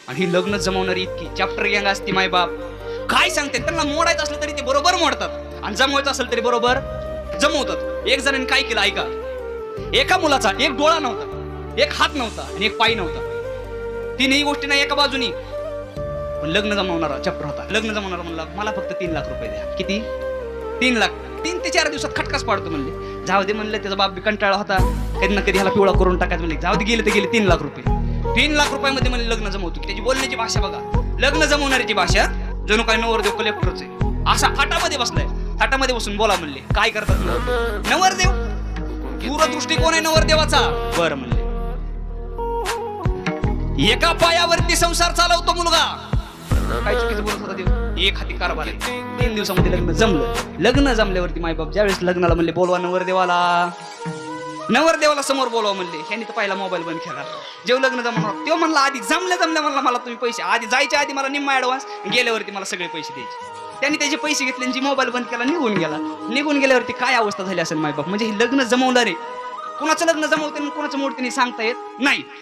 आणि ही लग्न जमवणारी इतकी चॅप्टर गँग असती मायबाप, काय सांगते. त्यांना मोडायचं असलं तरी ते बरोबर मोडतात आणि जमवायचं असेल तरी बरोबर जमवतात. एक जणांनी काय केलं ऐका, एका मुलाचा एक डोळा नव्हता, एक हात नव्हता आणि एक पाय नव्हता, तीनही गोष्टी नाही एका बाजूनी. पण लग्न जमवणारा चॅप्टर होता. लग्न जमवणारा म्हणला मला फक्त 3 लाख रुपये द्या. किती? 3 लाख. 3 ते 4 दिवसात खटकाच पाडतो म्हणले. जाऊ दे म्हणलं, त्याचा बाप बी कंटाळा होता, कधी ना कधी ह्याला पिवळा करून टाकायचं म्हणले. जाऊ दे, गेले तर गेले 3 लाख रुपये. 3 लाख रुपयामध्ये म्हणले लग्न जमवतो. त्याची बोलण्याची भाषा बघा, लग्न जमवणाऱ्याची भाषा जणू काय नवरदेव कलेक्टरच आहे. असा थाटामध्ये बसलाय, थाटामध्ये बसून बोला म्हणले. काय करतात नवरदेव? दूरदृष्टिकोन आहे नवरदेवाचा. बरं म्हणले, एका पायावरती संसार चालवतो मुलगा. काय चुकीचं बोलत होता देव? एक हाती कारभार आहे. 3 दिवसामध्ये लग्न जमलं. लग्न जमल्यावरती मायबाप ज्यावेळेस लग्नाला म्हणले बोलवा नवरदेवाला, नवरदेवाला समोर बोलवा म्हणले. ह्यांनी तर पहिला मोबाईल बंद केला. जेव्हा लग्न जमणार तेव्हा म्हणला आधी जमल्या म्हणला मला तुम्ही पैसे आधी जायच्या आधी मला निम्मा ऍडव्हान्स, गेल्यावरती मला सगळे पैसे द्यायचे. त्यांनी त्याचे पैसे घेतले आणि मोबाईल बंद केला, निघून गेला. निघून गेल्यावरती काय अवस्था झाली असेल मायबाप. म्हणजे हे लग्न जमवणार आहे, कुणाचं लग्न जमवते कुणाचं मोडते नाही सांगता येत नाही.